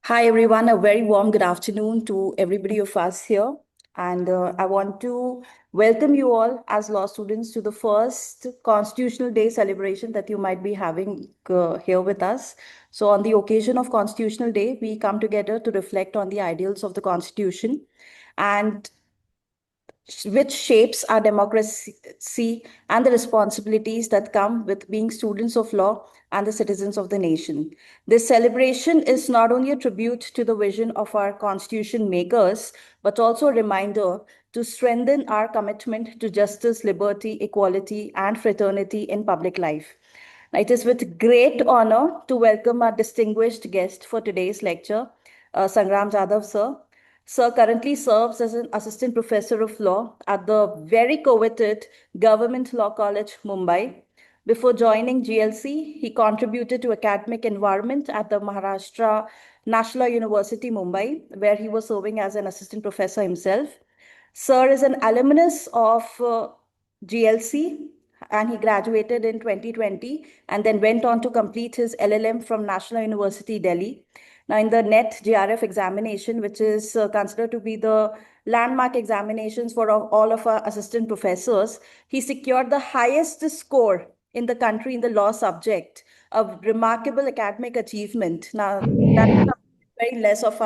Hi, everyone. A very warm good afternoon to everybody of us here. And I want to welcome you all as law students to the first Constitutional Day celebration that you might be having here with us. So, on the occasion of Constitutional Day, we come together to reflect on the ideals of the Constitution and which shapes our democracy and the responsibilities that come with being students of law and the citizens of the nation. This celebration is not only a tribute to the vision of our constitution makers, but also a reminder to strengthen our commitment to justice, liberty, equality, and fraternity in public life. Now, it is with great honor to welcome our distinguished guest for today's lecture, Sangram Jadhav, sir. Sir currently serves as an assistant professor of law at the very coveted Government Law College, Mumbai. Before joining GLC, he contributed to academic environment at the Maharashtra National University, Mumbai, where he was serving as an assistant professor himself. Sir is an alumnus of GLC and he graduated in 2020 and then went on to complete his LLM from National University, Delhi. Now, in the NET GRF examination, which is considered to be the landmark examinations for all of our assistant professors, he secured the highest score in the country in the law subject, a remarkable academic achievement. Now, that is very less of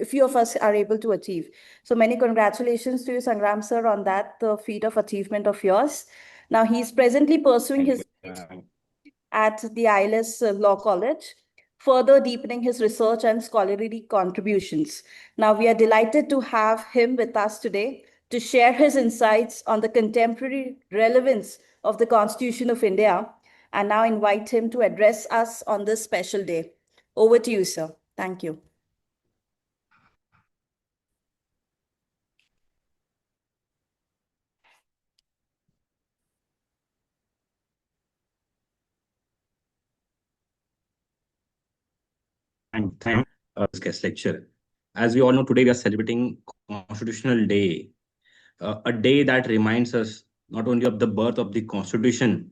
few of us are able to achieve. So many congratulations to you, Sangram sir, on that feat of achievement of yours. Now he's presently pursuing Thank his you. at the ILS Law College, further deepening his research and scholarly contributions. Now, we are delighted to have him with us today to share his insights on the contemporary relevance of the Constitution of India, and now invite him to address us on this special day. Over to you, sir. Thank you. And thank this guest lecture. As we all know, today we are celebrating Constitutional Day, a day that reminds us not only of the birth of the Constitution,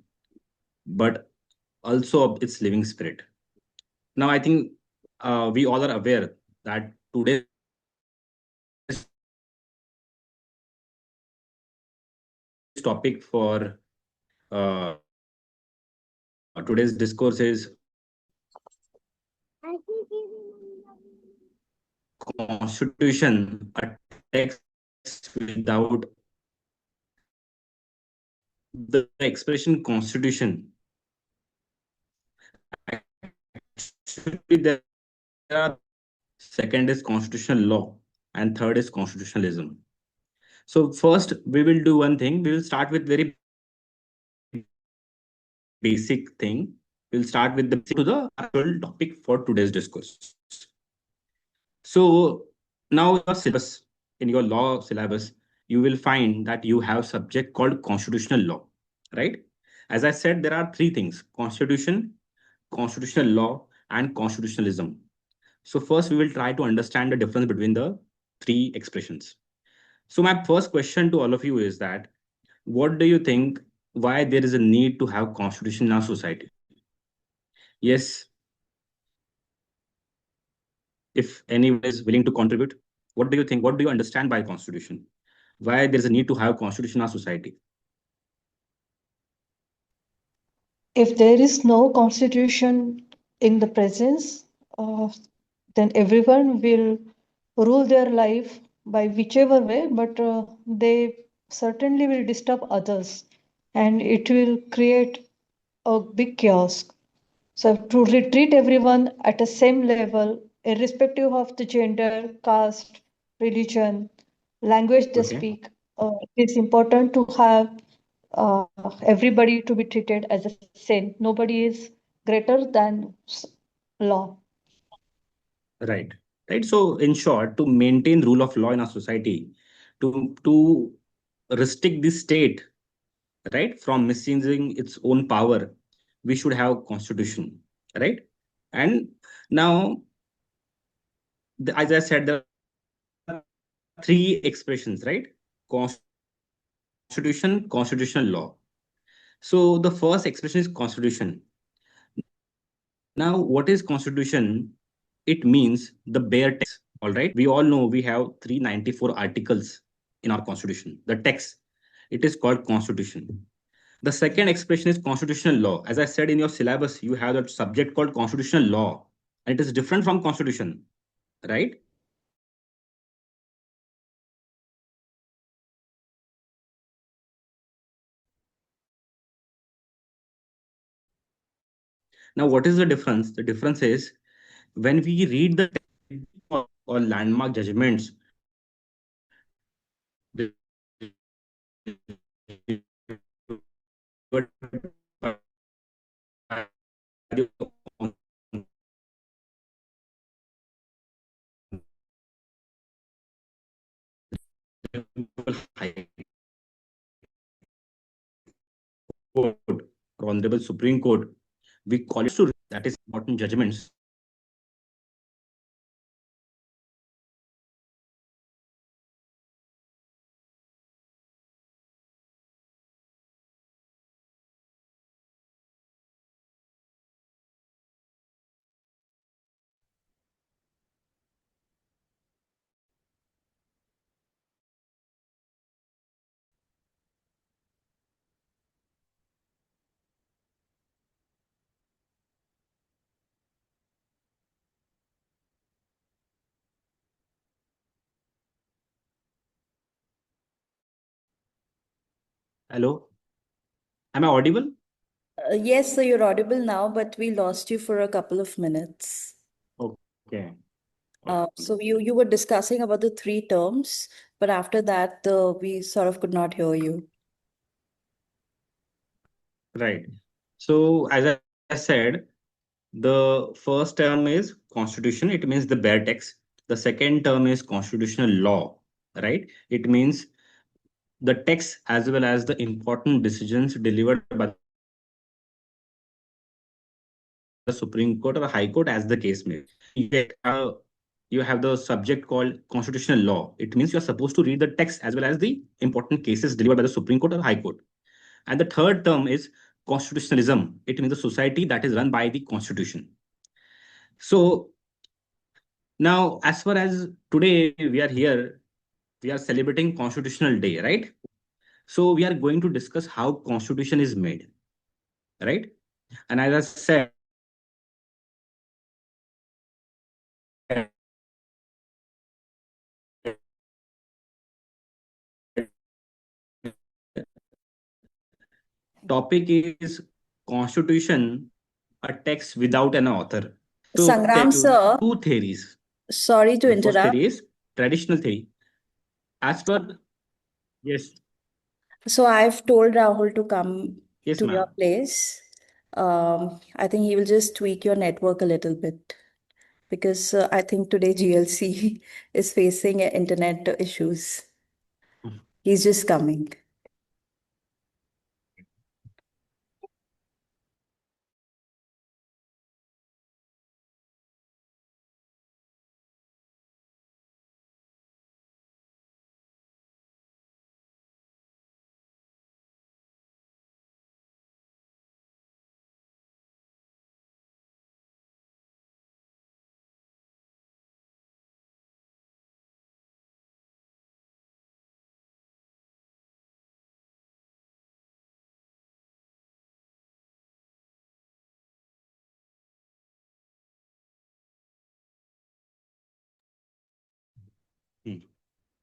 but also of its living spirit. Now, I think we all are aware that today's topic for uh, today's discourse is Constitution, a text without the expression Constitution. Actually, there are second is constitutional law, and third is constitutionalism. So first, we will do one thing. We will start with very basic thing. We'll start with the actual topic for today's discourse. So now your syllabus, in your law syllabus, you will find that you have subject called constitutional law, right? As I said, there are three things: constitution, constitutional law, and constitutionalism. So first, we will try to understand the difference between the three expressions. So my first question to all of you is that what do you think why there is a need to have constitution in our society? Yes, if anyone is willing to contribute, what do you think? What do you understand by constitution? Why there is a need to have constitution in our society? If there is no constitution in the presence, uh, then everyone will rule their life by whichever way, but they certainly will disturb others and it will create a big chaos. So, to treat everyone at the same level, irrespective of the gender, caste, religion, language they Okay. speak, it is important to have everybody to be treated as the same. Nobody is greater than law. Right. Right. So in short, to maintain rule of law in our society, to restrict the state, right, from misusing its own power, we should have constitution, right? And now, as I said, there are three expressions, right? Constitution, constitutional law. So the first expression is constitution. Now, what is constitution? it means the bare text. All right. We all know we have 394 articles in our constitution. The text, it is called constitution. The second expression is constitutional law. As I said in your syllabus, you have a subject called constitutional law, and it is different from constitution, right? Now, what is the difference? The difference is when we read the or landmark judgments Court or Honorable Supreme Court, we call it to that is important judgments. Hello, am I audible? Yes, so you're audible now, but we lost you for a couple of minutes. Okay. So you were discussing about the three terms, but after that, we sort of could not hear you. Right. So as I said, the first term is constitution. It means the bare text. The second term is constitutional law. Right. It means the text as well as the important decisions delivered by the Supreme Court or High Court, as the case may be. You have the subject called constitutional law. It means you are supposed to read the text as well as the important cases delivered by the Supreme Court or High Court. And the third term is constitutionalism. It means the society that is run by the constitution. So now, as far as today we are here, we are celebrating Constitutional Day, right? So we are going to discuss how constitution is made, right? And as I said, topic is constitution, a text without an author. So Sangram sir, two theories. sorry to The first interrupt. theory is traditional theory. As per yes, So I've told Rahul to come yes, to your ma'am. place. I think he will just tweak your network a little bit because I think today GLC is facing internet issues. He's just coming.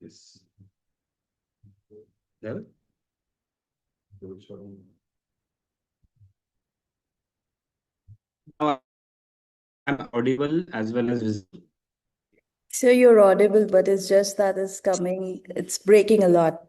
Yes. There? Now I'm audible as well as visible. So you're audible, but it's just that it's coming, it's breaking a lot.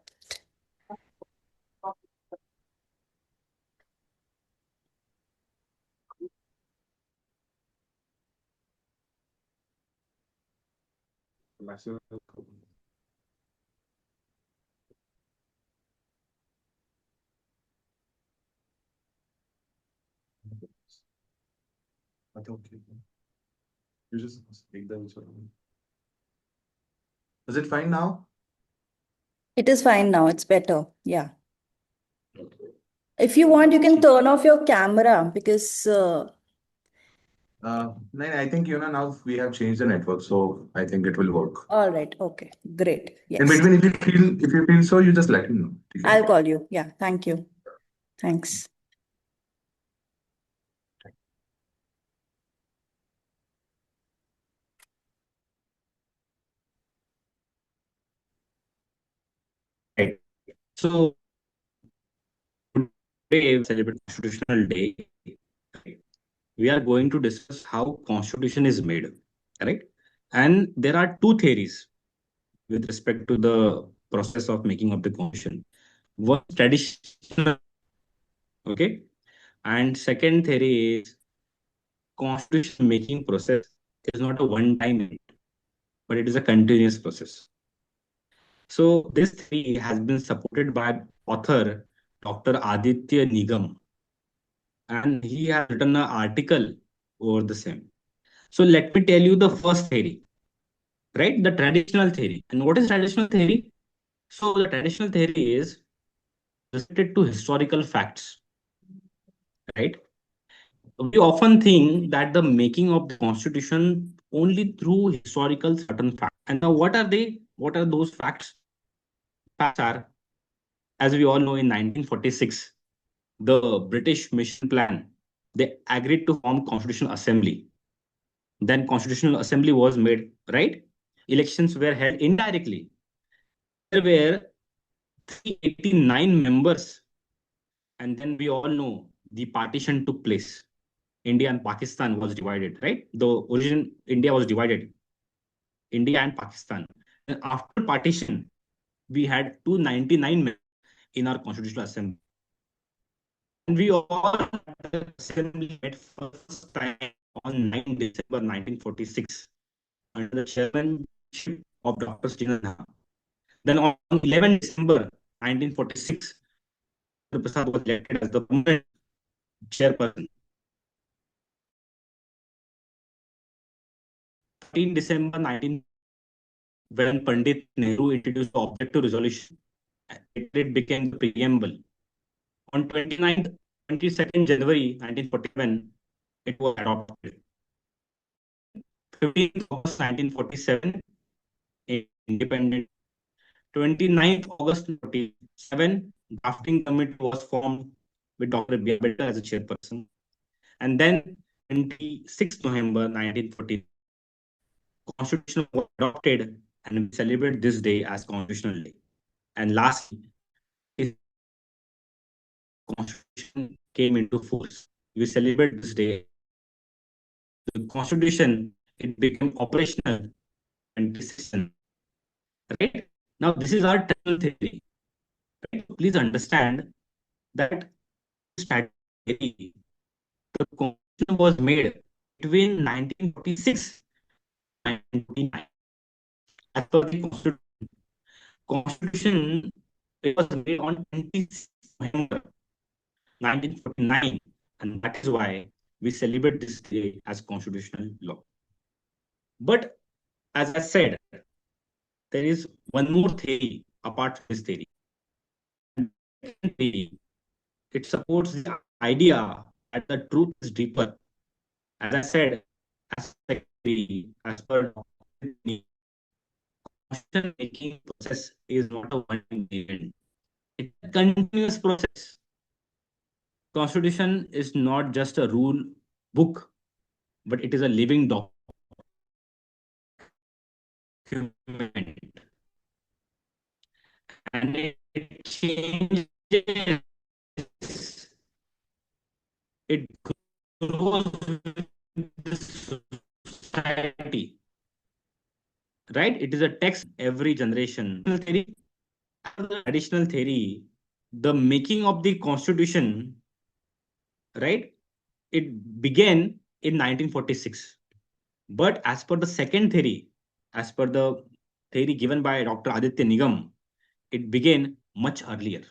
Is it fine now? It is fine now, it's better. Yeah. If you want, you can turn off your camera because No, I think now we have changed the network, so I think it will work. All right. Okay. Great. In Yes. between, if you feel so, you just let me know. Okay? I'll call you. Yeah. Thank you. Thanks. Right. So today we celebrate Constitutional Day. We are going to discuss how Constitution is made, right? And there are two theories with respect to the process of making of the Constitution. One is traditional, okay, and second theory is Constitution making process is not a one-time event, but it is a continuous process. So this theory has been supported by author Dr. Aditya Nigam, and he has written an article over the same. So let me tell you the first theory, right? The traditional theory. And what is traditional theory? So the traditional theory is related to historical facts, right? We often think that the making of the constitution only through historical certain facts. And now what are they? What are those facts? Facts are, as we all know, in 1946, the British mission plan, they agreed to form Constitutional Assembly. Then Constitutional Assembly was made, right? Elections were held indirectly. There were 389 members. And then we all know the partition took place. India and Pakistan was divided, right? The origin, India was divided, India and Pakistan. And after partition, we had 299 members in our Constitutional Assembly. And we all the assembly met for the first time on 9 December 1946 under the chairmanship of Dr. Stephen. Then on 11 December 1946, Prasad was elected as the permanent chairperson. 13 December 19, when Pandit Nehru introduced the objective resolution, it became the preamble. On 22nd January 1947, it was adopted. 15th August 1947, independent. 29th August 1947, drafting committee was formed with Dr. B. Ambedkar as a chairperson. And then 26th November 1940, Constitution was adopted and we celebrate this day as Constitutional Day. And lastly, Constitution came into force. We celebrate this day. The Constitution, it became operational and decision. Right? Now, this is our technical theory. Right? Please understand that strategy, the Constitution was made between 1946 and 1949. As per the Constitution, it was made on 26th November 1949, and that is why we celebrate this day as constitutional law. But as I said, there is one more theory apart from this theory. It supports the idea that the truth is deeper. As I said, as per constitution making process is not a one-time event. It's a continuous process. Constitution is not just a rule book, but it is a living document. And it changes, it grows with the society, right? It is a text every generation. Additional theory, the making of the constitution, right? It began in 1946. But as per the second theory, as per the theory given by Dr. Aditya Nigam, it began much earlier.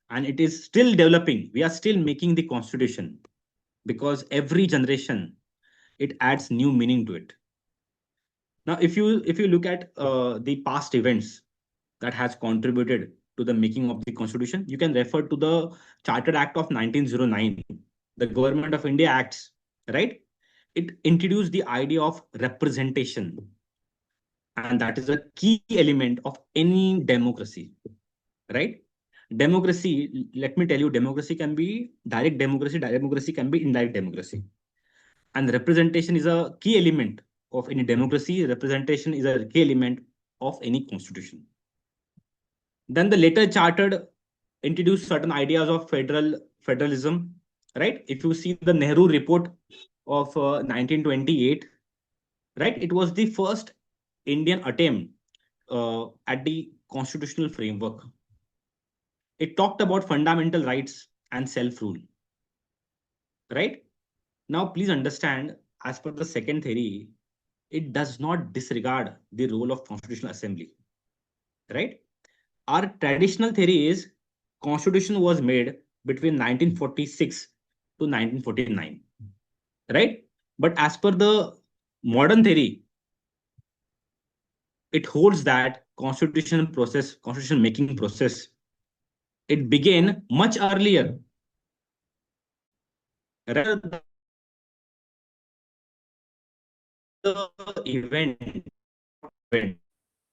And it is still developing. We are still making the constitution because every generation, it adds new meaning to it. Now, if you look at the past events that has contributed to the making of the constitution, you can refer to the Chartered Act of 1909, the Government of India Acts, right? it introduced the idea of representation, and that is a key element of any democracy, right? Democracy, let me tell you, democracy can be direct democracy, democracy can be indirect democracy. And representation is a key element of any democracy. Representation is a key element of any constitution. Then the later chartered introduced certain ideas of federalism, right? If you see the Nehru report of 1928, right, it was the first Indian attempt at the constitutional framework. It talked about fundamental rights and self-rule, right? Now, please understand, as per the second theory, it does not disregard the role of Constitutional Assembly, right? Our traditional theory is Constitution was made between 1946 to 1949, right? But as per the modern theory, it holds that constitution making process, it began much earlier, rather than the event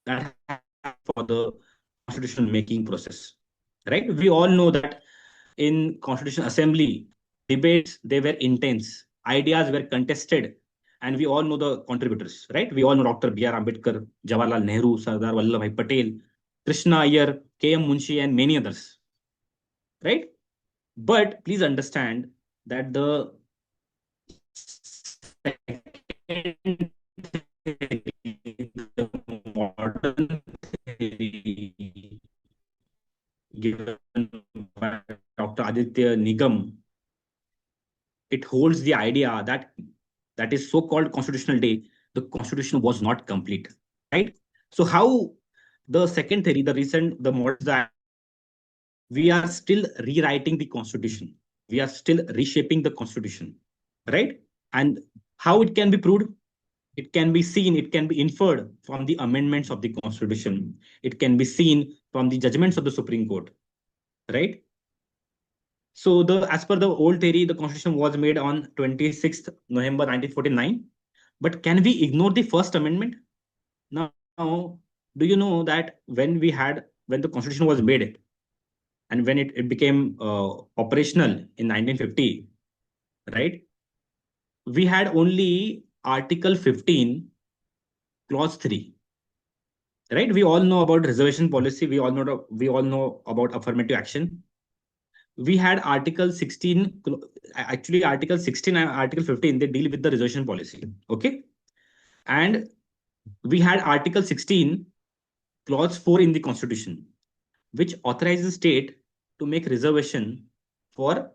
that for the constitutional making process, right? We all know that in Constitutional Assembly, debates, they were intense, ideas were contested, and we all know the contributors, right? We all know Dr. B.R. Ambedkar, Jawaharlal Nehru, Sardar Vallabhbhai Patel, Krishna Iyer, K.M. Munshi, and many others, right? But please understand that the second theory, the modern theory given by Dr. Aditya Nigam, it holds the idea that that is so-called constitutional day, the constitution was not complete, right? So how the second theory, the model that we are still rewriting the constitution, we are still reshaping the constitution, right? And how it can be proved? It can be seen, it can be inferred from the amendments of the constitution. It can be seen from the judgments of the Supreme Court, right? So as per the old theory, the constitution was made on 26th November 1949. But can we ignore the First Amendment? Now, do you know that when the constitution was made and when it became operational in 1950, right? We had only Article 15, Clause 3. Right? We all know about reservation policy. We all know about affirmative action. We had Article 16, actually Article 16 and Article 15, they deal with the reservation policy. Okay. And we had Article 16, Clause 4 in the Constitution, which authorizes the state to make reservation for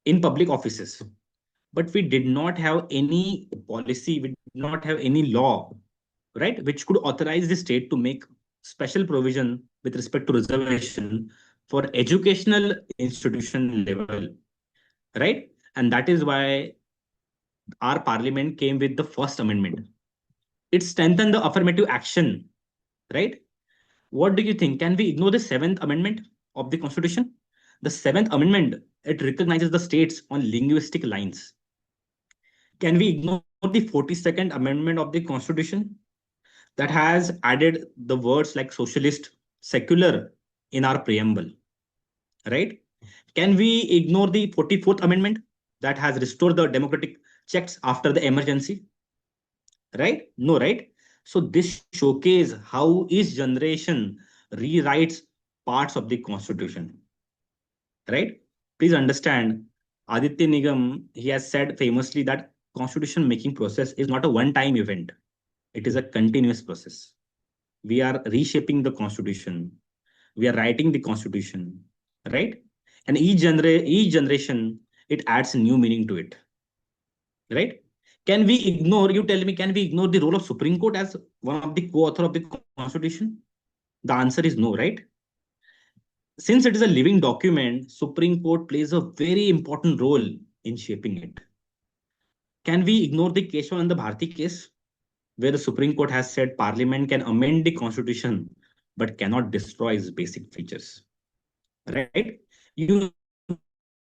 in public offices. But we did not have any policy, we did not have any law, right, which could authorize the state to make special provision with respect to reservation for educational institution level, right? And that is why our parliament came with the First Amendment. It strengthened the affirmative action, right? What do you think? Can we ignore the Seventh Amendment of the Constitution? The Seventh Amendment, it recognizes the states on linguistic lines. Can we ignore the 42nd Amendment of the Constitution that has added the words like socialist, secular in our preamble, right? Can we ignore the 44th Amendment that has restored the democratic checks after the emergency, right? No, right? So this showcase how each generation rewrites parts of the Constitution, right? Please understand, Aditya Nigam, he has said famously that constitution making process is not a one-time event. It is a continuous process. We are reshaping the constitution. We are writing the constitution, right? And each generation, it adds new meaning to it, right? Can we ignore, you tell me, can we ignore the role of Supreme Court as one of the co-author of the constitution? The answer is no, right? Since it is a living document, Supreme Court plays a very important role in shaping it. Can we ignore the Keshav and the Bharti case, where the Supreme Court has said Parliament can amend the constitution but cannot destroy its basic features, right? You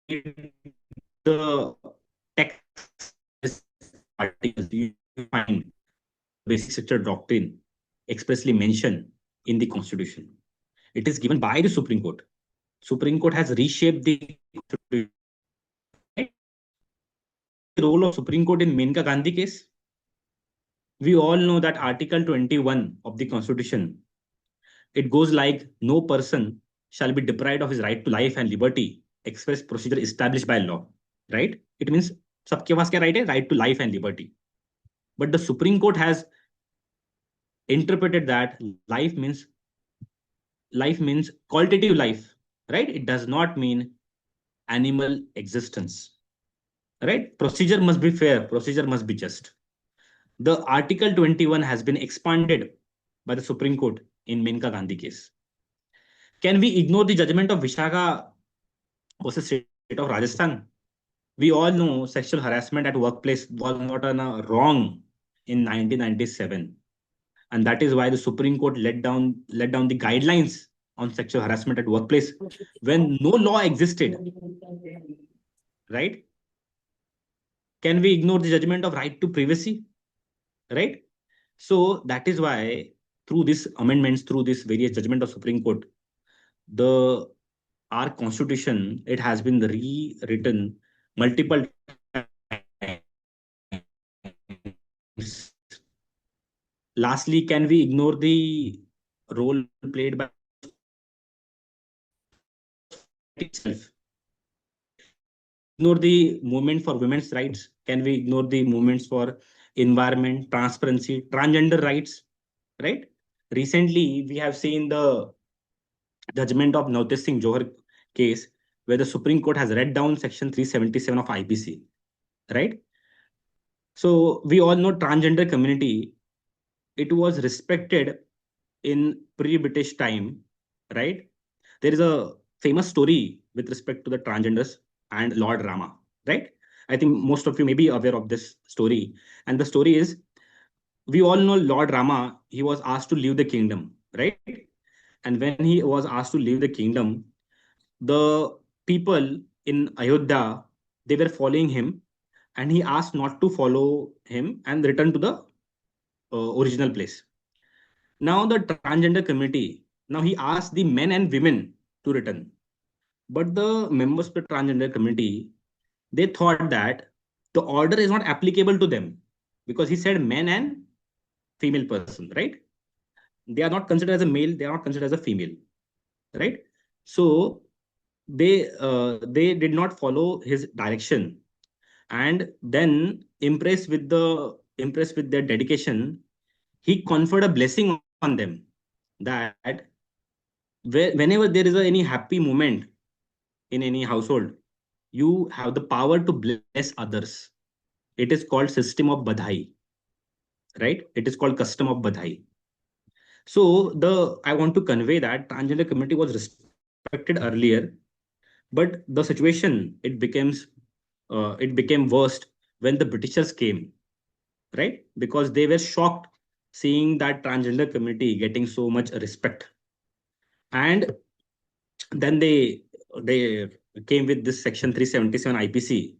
need the text articles, you find the basic structure doctrine expressly mentioned in the Constitution. It is given by the Supreme Court. Supreme Court has reshaped the Constitution. Right? The role of Supreme Court in Menka Gandhi case. We all know that Article 21 of the Constitution, it goes like, no person shall be deprived of his right to life and liberty, express procedure established by law. Right? It means सबके पास क्या right है? Right to life and liberty. But the Supreme Court has interpreted that life means qualitative life, right? It does not mean animal existence, right? Procedure must be fair, procedure must be just. The Article 21 has been expanded by the Supreme Court in Menka Gandhi case. Can we ignore the judgment of Vishaka versus state of Rajasthan? We all know sexual harassment at workplace was not a wrong in 1997. And that is why the Supreme Court let down the guidelines on sexual harassment at workplace when no law existed. Right? Can we ignore the judgment of right to privacy? Right? So that is why through these amendments, through this various judgment of Supreme Court, our constitution, it has been rewritten multiple times. Lastly, can we ignore the role played by itself? Ignore the movement for women's rights? Can we ignore the movements for environment, transparency, transgender rights? Right? Recently, we have seen the judgment of Navtej Singh Johar case, where the Supreme Court has read down Section 377 of IPC. Right? So we all know transgender community, it was respected in pre-British time, right? There is a famous story with respect to the transgenders and Lord Rama, right? I think most of you may be aware of this story. And the story is, we all know Lord Rama, he was asked to leave the kingdom, right? And when he was asked to leave the kingdom, the people in Ayodhya, they were following him, and he asked not to follow him and return to the original place. Now the transgender community, now he asked the men and women to return. But the members of the transgender community, they thought that the order is not applicable to them because he said men and female person, right? They are not considered as a male, they are not considered as a female, right? So they did not follow his direction, and then impressed with their dedication, he conferred a blessing on them that whenever there is any happy moment in any household, you have the power to bless others. It is called system of badhai, right? It is called custom of badhai. So I want to convey that transgender community was respected earlier, but the situation, it became worst when the Britishers came, right? Because they were shocked seeing that transgender community getting so much respect, and then they came with this section 377 IPC,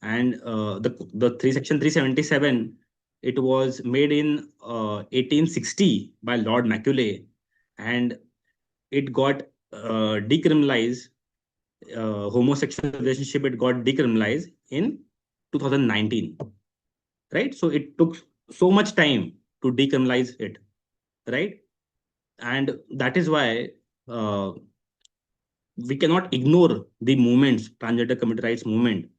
and the section 377, it was made in 1860 by Lord Macaulay, and it got decriminalized. Homosexual relationship, it got decriminalized in 2019, right? So it took so much time to decriminalize it, right? And that is why we cannot ignore the movements, transgender community rights movement,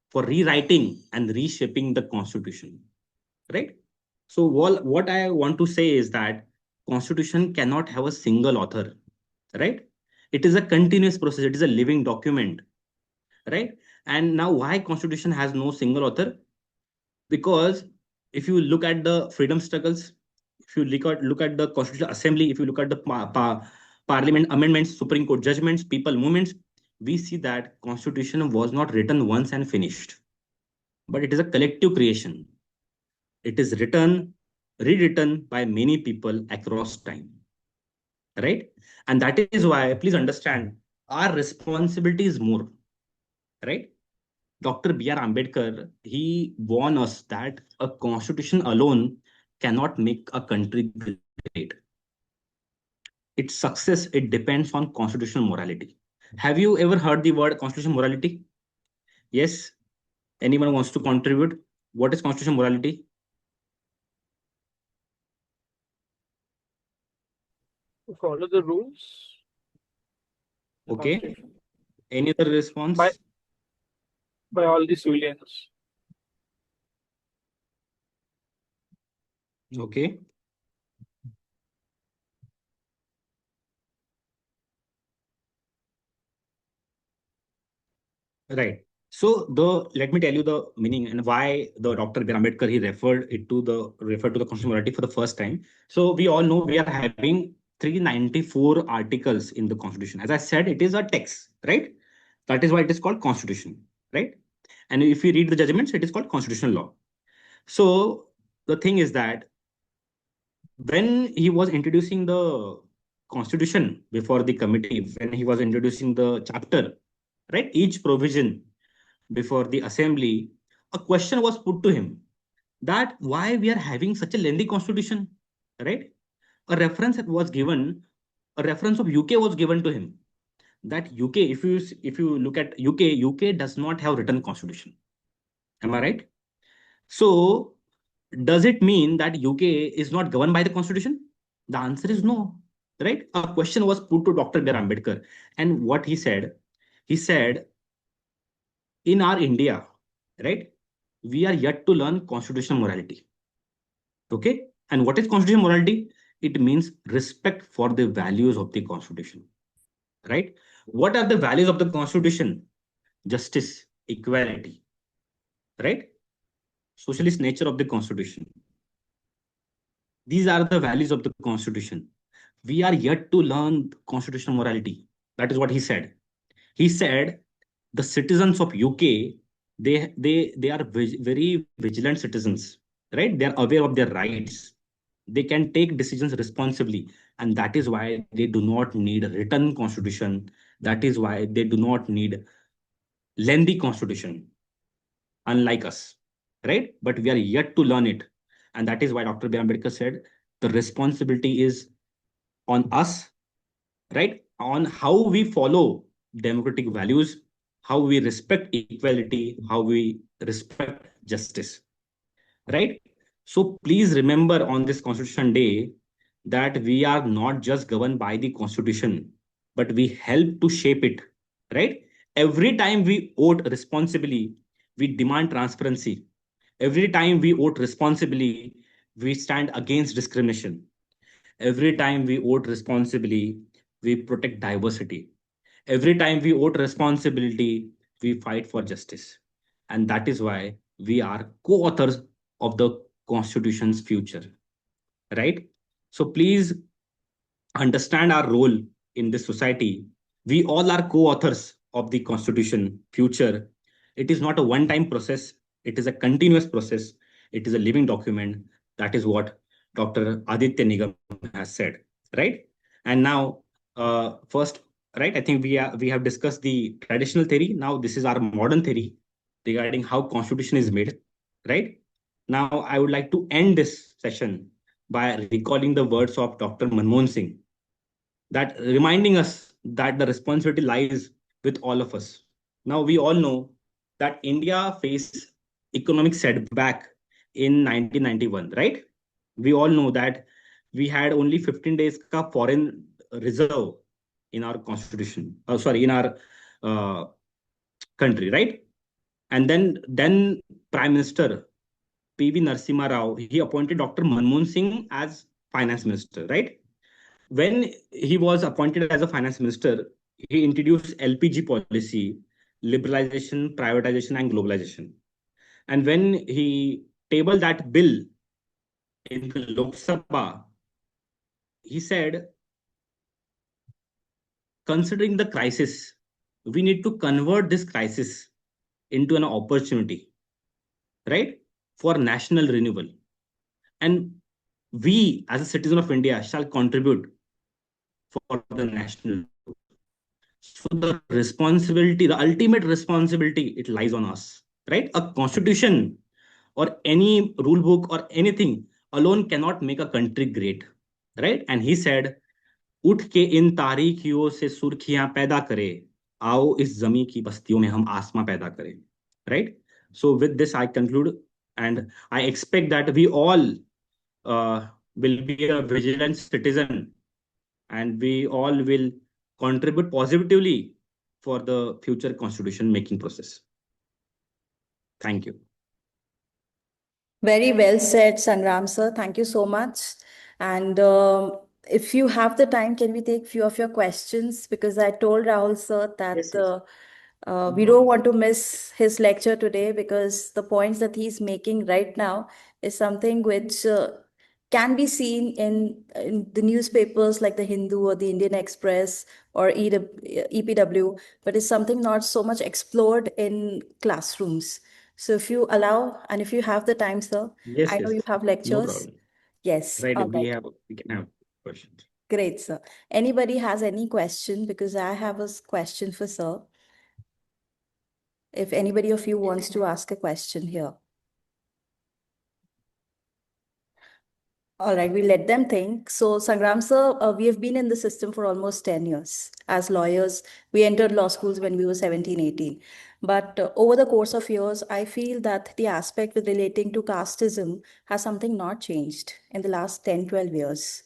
for rewriting and reshaping the constitution, right? So what I want to say is that constitution cannot have a single author, right? It is a continuous process. It is a living document, right? And now why constitution has no single author? Because if you look at the freedom struggles, if you look at the constitutional assembly, if you look at the parliament amendments, Supreme Court judgments, people movements, we see that constitution was not written once and finished, but it is a collective creation. It is rewritten by many people across time, right? And that is why, please understand, our responsibility is more, right? Dr. B.R. Ambedkar, he warned us that a constitution alone cannot make a country great. Its success, it depends on constitutional morality. Have you ever heard the word constitutional morality? Yes. Anyone wants to contribute? What is constitutional morality? Follow the rules. The Okay. Constitution. Any other response? By all the civilians. Okay. Right. So let me tell you the meaning and why the Dr. B. Ambedkar he referred to the constitutional morality for the first time. So we all know we are having 394 articles in the constitution. As I said, it is a text, right? That is why it is called constitution, right? And if you read the judgments, it is called constitutional law. So the thing is that when he was introducing the constitution before the committee, when he was introducing the chapter, right, each provision before the assembly, a question was put to him that why we are having such a lengthy constitution, right? A reference was given, a reference of UK was given to him that UK, if you look at UK does not have written constitution. Am I right? So does it mean that UK is not governed by the constitution? The answer is no, right? A question was put to Dr. B.R. Ambedkar, and what he said, in our India, right, we are yet to learn constitutional morality. Okay, and what is constitutional morality? It means respect for the values of the constitution, right? What are the values of the constitution? Justice, equality, right? Socialist nature of the constitution. These are the values of the constitution. We are yet to learn constitutional morality. That is what he said. He said the citizens of UK, they are very vigilant citizens, right? They are aware of their rights. They can take decisions responsibly, and that is why they do not need a written constitution. That is why they do not need lengthy constitution, unlike us, right? But we are yet to learn it, and that is why Dr. B. Ambedkar said the responsibility is on us, right? On how we follow democratic values, how we respect equality, how we respect justice, right? So please remember on this Constitution Day that we are not just governed by the Constitution, but we help to shape it, right? Every time we vote responsibly, we demand transparency. Every time we vote responsibly, we stand against discrimination. Every time we vote responsibly, we protect diversity. Every time we vote responsibility, we fight for justice. And that is why we are co-authors of the Constitution's future, right? So please understand our role in this society. We all are co-authors of the Constitution future. It is not a one-time process. It is a continuous process. It is a living document. That is what Dr. Aditya Nigam has said, right? And now, first, right? I think we have discussed the traditional theory. Now, this is our modern theory regarding how Constitution is made, right? Now, I would like to end this session by recalling the words of Dr. Manmohan Singh, that reminding us that the responsibility lies with all of us. Now, we all know that India faced economic setback in 1991, right? We all know that we had only 15 days ka foreign reserve in our constitution. Oh, sorry, in our uh, country, right? And then Prime Minister P.V. Narasimha Rao, he appointed Dr. Manmohan Singh as finance minister, right? When he was appointed as a finance minister, he introduced LPG policy, liberalization, privatization, and globalization. And when he tabled that bill in the Lok Sabha, he said, considering the crisis, we need to convert this crisis into an opportunity, right, for national renewal. And we, as a citizen of India, shall contribute for the national. So the responsibility, the ultimate responsibility, it lies on us, right? A constitution or any rule book or anything alone cannot make a country great, right? And he said, उठ के इन तारीखियों से सुर्खियां पैदा करे, आओ इस जमी की बस्तियों में हम आसमां पैदा करें, right? So with this I conclude, and I expect that we all will be a vigilant citizen, and we all will contribute positively for the future constitution making process. Thank you. Very well said, Sangram sir. Thank you so much. And if you have the time, can we take few of your questions? Because I told Rahul sir that Yes, yes. we don't want to miss his lecture today, because the points that he's making right now is something which can be seen in the newspapers like the Hindu or the Indian Express or EPW, but it's something not so much explored in classrooms. So if you allow, and if you have the time, sir, Yes, I know yes. you have No lectures. problem. Yes, Right, all right. we can have questions. Great, sir. Anybody has any question? Because I have a question for sir. If anybody of you wants to ask a question here. All right, we let them think. So, Sangram sir, we have been in the system for almost 10 years. As lawyers, we entered law schools when we were 17, 18. But over the course of years, I feel that the aspect with relating to casteism has something not changed in the last 10, 12 years.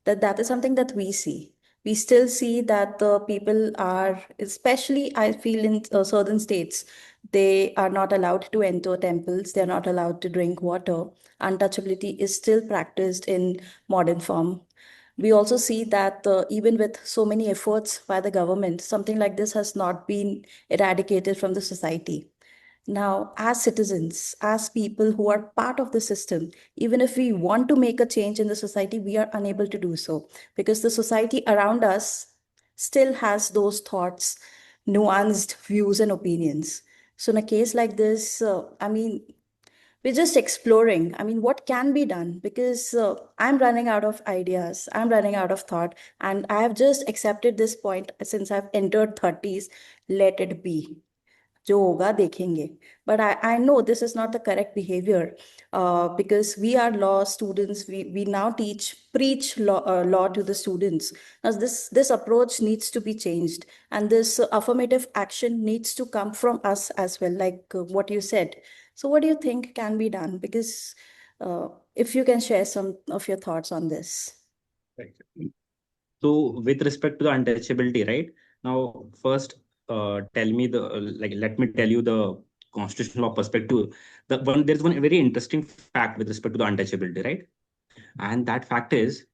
That is something that we see. We still see that the people are, especially I feel in certain states, they are not allowed to enter temples, they're not allowed to drink water. Untouchability is still practiced in modern form. We also see that even with so many efforts by the government, something like this has not been eradicated from the society. Now, as citizens, as people who are part of the system, even if we want to make a change in the society, we are unable to do so, because the society around us still has those thoughts, nuanced views, and opinions. So, in a case like this, we're just exploring. What can be done? Because I'm running out of ideas, I'm running out of thought, and I have just accepted this point since I've entered 30s. Let it be. जो होगा देखेंगे. But I know this is not the correct behavior, because we are law students. We now preach law to the students. Now this approach needs to be changed, and this affirmative action needs to come from us as well, like what you said. So what do you think can be done? Because if you can share some of your thoughts on this. Right. So with respect to the untouchability, right? Now, first, tell me the like. Let me tell you the constitutional law perspective. There's one very interesting fact with respect to the untouchability, right? And that fact is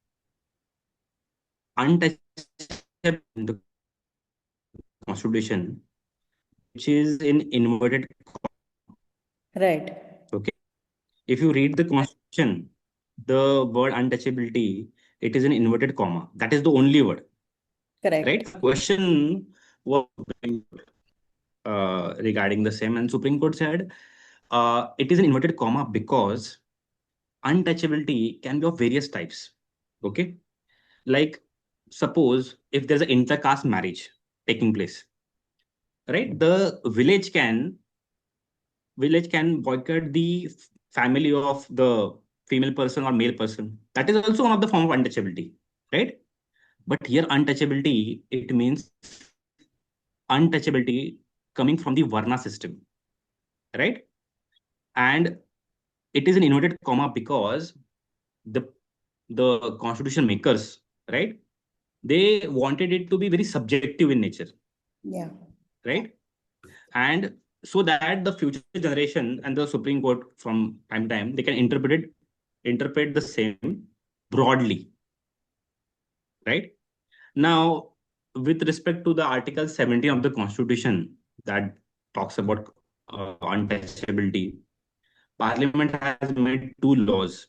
untouchable in the constitution, which is in inverted. Right. Okay. If you read the constitution, the word untouchability, it is an inverted comma. That is the only word, Correct. right? The question was regarding the same, and Supreme Court said it is an inverted comma because untouchability can be of various types. Okay, like suppose if there's an intercaste marriage taking place, right? The village can boycott the family of the female person or male person. That is also one of the form of untouchability, right? But here untouchability, it means untouchability coming from the Varna system, right? And it is an inverted comma because the constitution makers, right, they wanted it to be very subjective in nature, Yeah. right? And so that the future generation and the Supreme Court from time to time they can interpret the same broadly, right? Now, with respect to the Article 17 of the Constitution that talks about untouchability, Parliament has made two laws,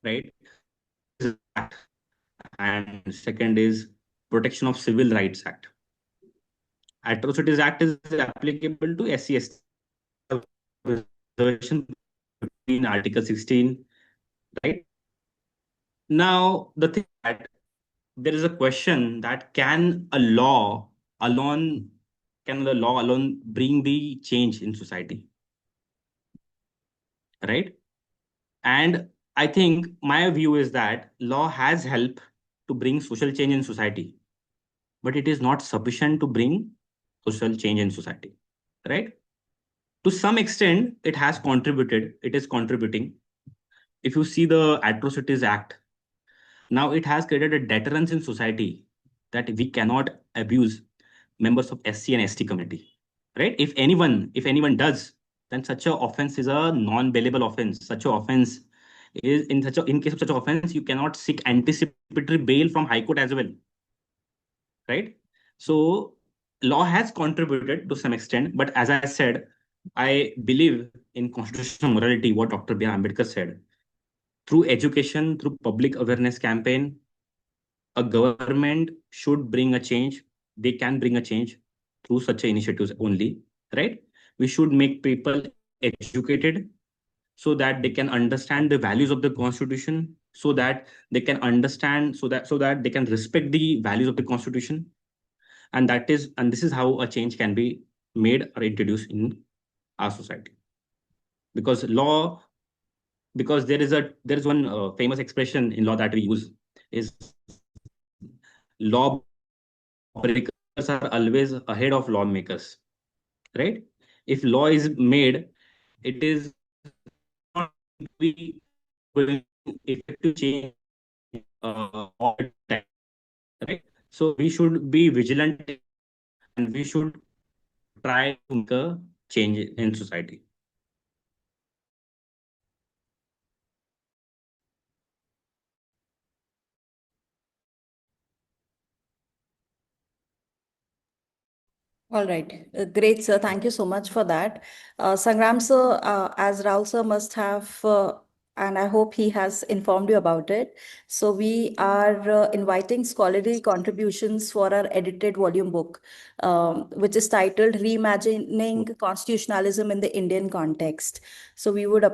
right? Act, and second is Protection of Civil Rights Act. Atrocities Act is applicable to SC/ST. Reservation between Article 16, right? Now, the thing that there is a question that can a law alone, can the law alone bring the change in society, right? And I think my view is that law has helped to bring social change in society, but it is not sufficient to bring social change in society, right? To some extent, it has contributed, it is contributing. If you see the Atrocities Act, now it has created a deterrence in society that we cannot abuse members of SC and ST community, right? If anyone does, then such a offense is a non-bailable offense. Such a offense is in case of such a offense, you cannot seek anticipatory bail from High Court as well, right? So law has contributed to some extent, but as I said, I believe in constitutional morality, what Dr. B.R. Ambedkar said. Through education, through public awareness campaign, a government should bring a change. They can bring a change through such initiatives only, right? We should make people educated so that they can understand the values of the constitution, so that they can understand, so that they can respect the values of the constitution. And this is how a change can be made or introduced in our society. Because law, because there is one famous expression in law that we use is law breakers are always ahead of lawmakers, right? If law is made, it is not going to be going effective change all the time, right? So we should be vigilant and we should try to make a change in society. All right. Great, sir. Thank you so much for that. Sangram, sir, as Rahul sir must have, and I hope he has informed you about it. So we are inviting scholarly contributions for our edited volume book, which is titled Reimagining Constitutionalism in the Indian Context. So we would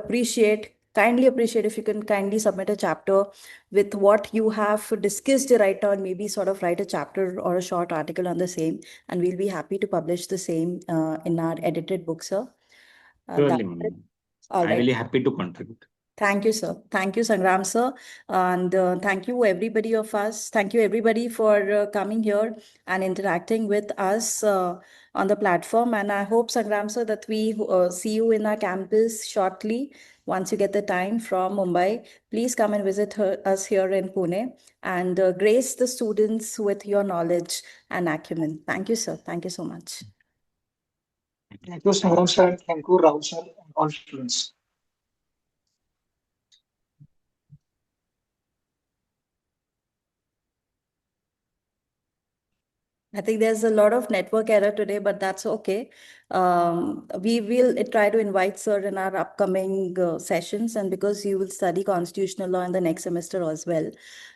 kindly appreciate if you can kindly submit a chapter with what you have discussed right now, and maybe sort of write a chapter or a short article on the same, and we'll be happy to publish the same in our edited book, sir. Surely, That's it. ma'am. All I right. really happy to contribute. Thank you, sir. Thank you, Sangram, sir. And thank you, everybody of us. Thank you, everybody, for coming here and interacting with us on the platform. And I hope, Sangram, sir, that we see you in our campus shortly. Once you get the time from Mumbai, please come and visit us here in Pune and grace the students with your knowledge and acumen. Thank you, sir. Thank you so much. Thank you, Sangram sir, and thank you, Rahul sir, and all students. I think there's a lot of network error today, but that's okay. We will try to invite sir in our upcoming sessions, and because you will study constitutional law in the next semester as well.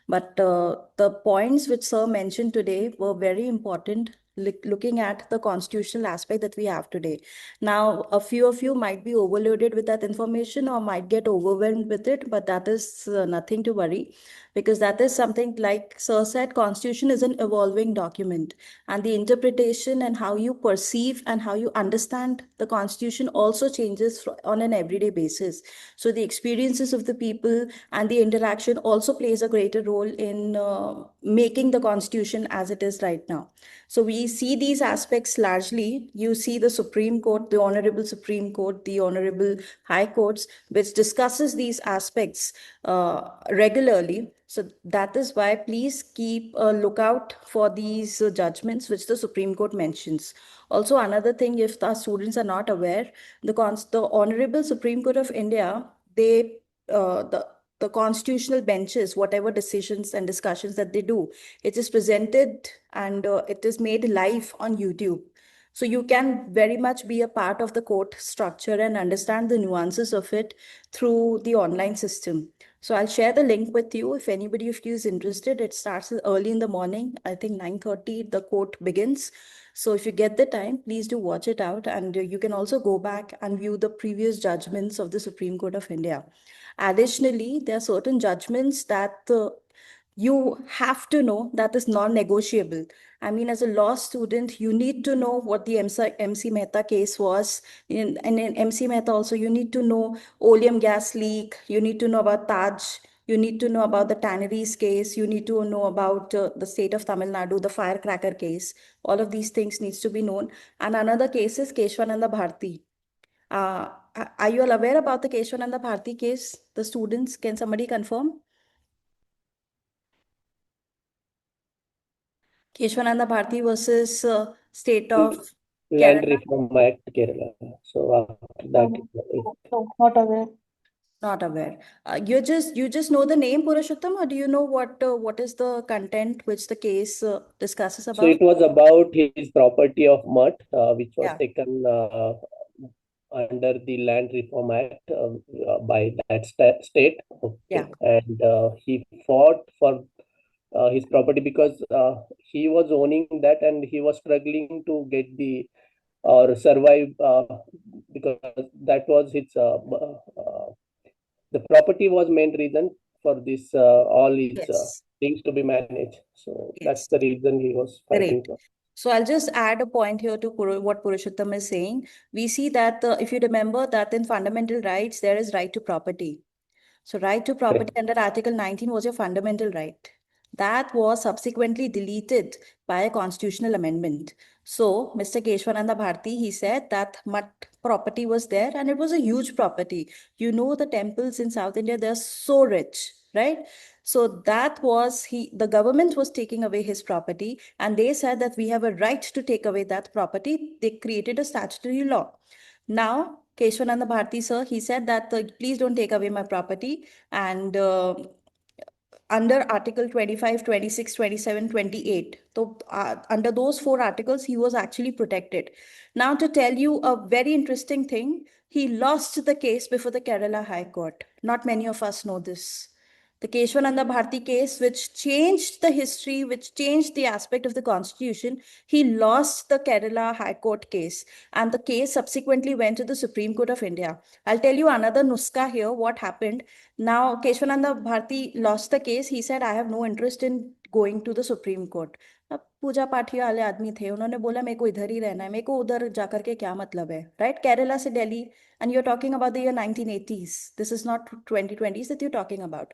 But the points which sir mentioned today were very important, looking at the constitutional aspect that we have today. Now, a few of you might be overloaded with that information or might get overwhelmed with it, but that is nothing to worry, because that is something, like sir said, constitution is an evolving document, and the interpretation and how you perceive and how you understand the constitution also changes on an everyday basis. So the experiences of the people and the interaction also plays a greater role in making the constitution as it is right now. So we see these aspects largely. You see the Supreme Court, the Honorable Supreme Court, the Honorable High Courts, which discusses these aspects regularly. So that is why please keep a lookout for these judgments which the Supreme Court mentions. Also, another thing, if the students are not aware, the Honorable Supreme Court of India, they the constitutional benches, whatever decisions and discussions that they do, it is presented and it is made live on YouTube. So you can very much be a part of the court structure and understand the nuances of it through the online system. So I'll share the link with you if anybody of you is interested. It starts early in the morning. I think 9:30 the court begins. So if you get the time, please do watch it out, and you can also go back and view the previous judgments of the Supreme Court of India. Additionally, there are certain judgments that you have to know that is non-negotiable. I mean, as a law student, you need to know what the MC Mehta case was. And in MC Mehta also, you need to know oleum gas leak. You need to know about Taj. You need to know about the tanneries case. You need to know about the state of Tamil Nadu, the firecracker case. All of these things needs to be known. And another case is Keshwananda Bharti. Are you all aware about the Keshwananda Bharti case? The students, can somebody confirm? Keshwananda Bharti versus state of Land Kerala? Reform Act, Kerala. So after that, No, not aware. Not aware. You just know the name Purushottam, or do you know what is the content which the case discusses so about? it was about his property of Mutt, which was Yeah, taken under the Land Reform Act by that state. yeah, Okay, and he fought for his property because he was owning that and he was struggling to get the or survive because that was his the property was main reason for this all its yes, things to be managed. So that's yes. the reason he was fighting Great. for. So I'll just add a point here to what Purushottam is saying. We see that if you remember that in fundamental rights, there is right to property. So right to property Correct. under Article 19 was your fundamental right. That was subsequently deleted by a constitutional amendment. So Mr. Keshwananda Bharti, he said that mutt property was there and it was a huge property. You know, the temples in South India, they're so rich, right? So that was the government was taking away his property, and they said that we have a right to take away that property. They created a statutory law. Now, Keshwananda Bharti sir, he said that please don't take away my property. And under Article 25, 26, 27, 28. So under those four articles, he was actually protected. Now, to tell you a very interesting thing, he lost the case before the Kerala High Court. Not many of us know this. The Keshwananda Bharti case, which changed the history, which changed the aspect of the constitution, he lost the Kerala High Court case. And the case subsequently went to the Supreme Court of India. I'll tell you another nuska here, what happened. Now, Keshwananda Bharti lost the case. He said, I have no interest in going to the Supreme Court. अब पूजा पाठी वाले आदमी थे, उन्होंने बोला मेरे को इधर ही रहना है, मेरे को उधर जाकर के क्या मतलब है, राइट? केरला से Delhi, and you're talking about the year 1980s. This is not 2020s that you're talking about.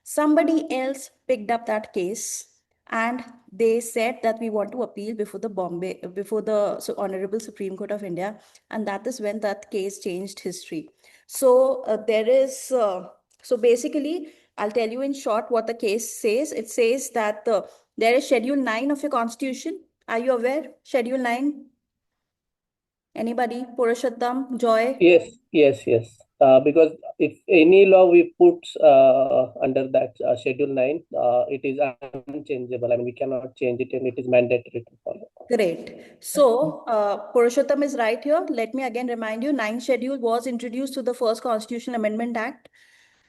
Somebody else picked up that case and they said that we want to appeal before the Honorable Supreme Court of India, and that is when that case changed history. So so basically, I'll tell you in short what the case says. It says that there is Schedule 9 of your Constitution. Are you aware? Schedule 9? Anybody? Purushottam, Joy? Yes. Because if any law we put under that Schedule 9, it is unchangeable. I mean, we cannot change it and it is mandatory to follow. Great. So, Purushottam is right here. Let me again remind you, 9th schedule was introduced to the first Constitutional Amendment Act.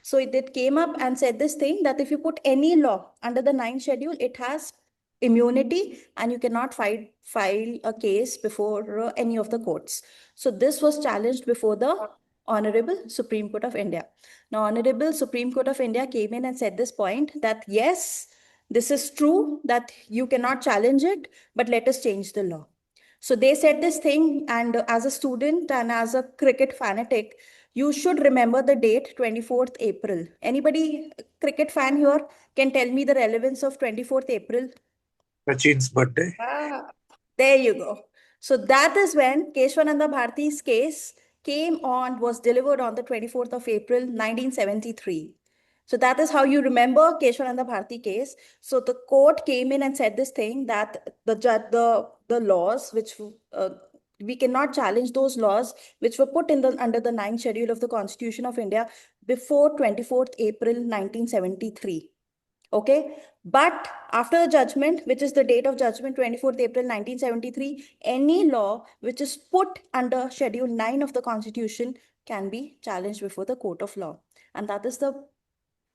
So it came up and said this thing that if you put any law under the 9th schedule, it has immunity and you cannot file a case before any of the courts. So this was challenged before the Honorable Supreme Court of India. Now, Honorable Supreme Court of India came in and said this point that yes, this is true that you cannot challenge it, but let us change the law. So they said this thing, and as a student and as a cricket fanatic, you should remember the date 24th April. Anybody cricket fan here can tell me the relevance of 24th April? Sachin's birthday. There you go. So that is when Keshwananda Bharti's case was delivered on the 24th of April, 1973. So that is how you remember Keshwananda Bharti case. So the court came in and said this thing that the laws which we cannot challenge those laws which were put in under the 9th schedule of the Constitution of India before 24th April 1973. Okay, but after the judgment, which is the date of judgment, 24th April 1973, any law which is put under Schedule 9 of the Constitution can be challenged before the court of law. And that is the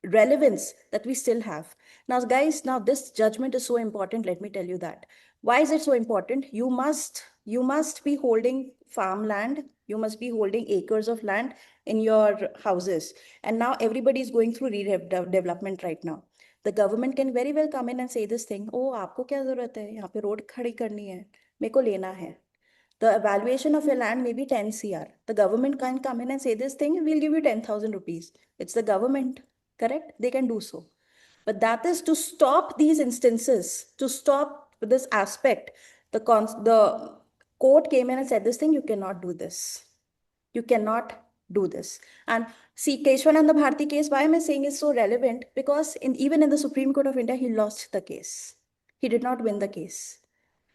relevance that we still have. Now, guys, now this judgment is so important. Let me tell you that. Why is it so important? You must be holding farmland. You must be holding acres of land in your houses. And now everybody is going through redevelopment right now. The government can very well come in and say this thing, oh, आपको क्या जरूरत है, यहाँ पे road खड़ी करनी है, मेरे को लेना है. The evaluation of your land may be 10 CR. The government can come in and say this thing, we'll give you 10,000 rupees. It's the government, correct? They can do so. But that is to stop these instances, to stop this aspect. The court came in and said this thing, you cannot do this. You cannot do this. And see, Keshwananda Bharti case, why am I saying is so relevant? Because even in the Supreme Court of India, he lost the case. He did not win the case.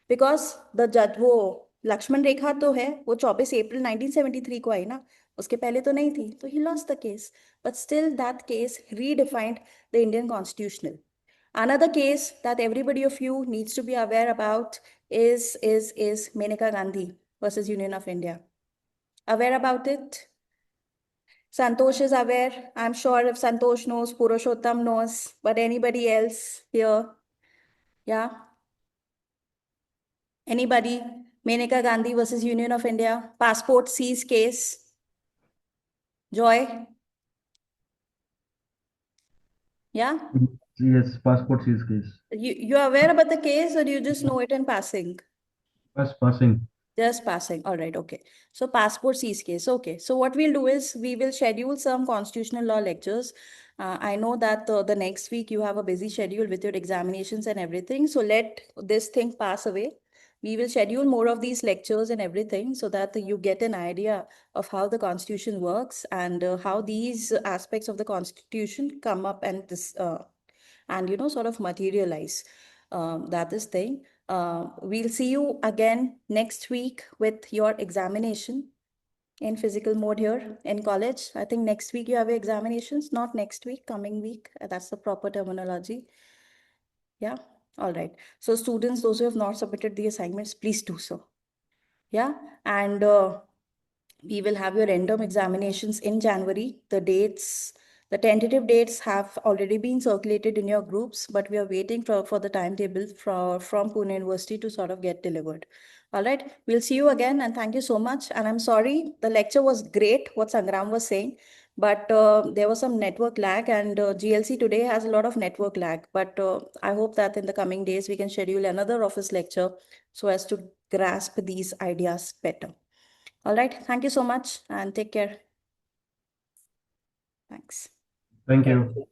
Because the judge, वो लक्ष्मण रेखा तो है, वो 24 अप्रैल 1973 को आई ना, उसके पहले तो नहीं थी, तो he lost the case. But still that case redefined the Indian constitutional. Another case that everybody of you needs to be aware about is Maneka Gandhi versus Union of India. Aware about it? Santosh is aware. I'm sure if Santosh knows, Purushottam knows, but anybody else here? Yeah? Anybody? Maneka Gandhi versus Union of India. Passport seize case. Joy? Yeah? Yes, passport seize case. You are aware about the case or you just know it in passing? Passing. Just passing. All right. Okay. So passport seize case. Okay. So what we'll do is we will schedule some constitutional law lectures. I know that the next week you have a busy schedule with your examinations and everything. So let this thing pass away. We will schedule more of these lectures and everything so that you get an idea of how the Constitution works and how these aspects of the Constitution come up and this and sort of materialize. That is thing. We'll see you again next week with your examination in physical mode here in college. I think next week you have your examinations, not next week, coming week. That's the proper terminology. Yeah. All right. So students, those who have not submitted the assignments, please do so. Yeah. And we will have your end-term examinations in January. The tentative dates have already been circulated in your groups, but we are waiting for the timetable from Pune University to sort of get delivered. All right, we'll see you again and thank you so much. And I'm sorry, the lecture was great, what Sangram was saying, but there was some network lag and GLC today has a lot of network lag. But I hope that in the coming days, we can schedule another office lecture so as to grasp these ideas better. All right. Thank you so much and take care. Thanks. Thank Thank you. you.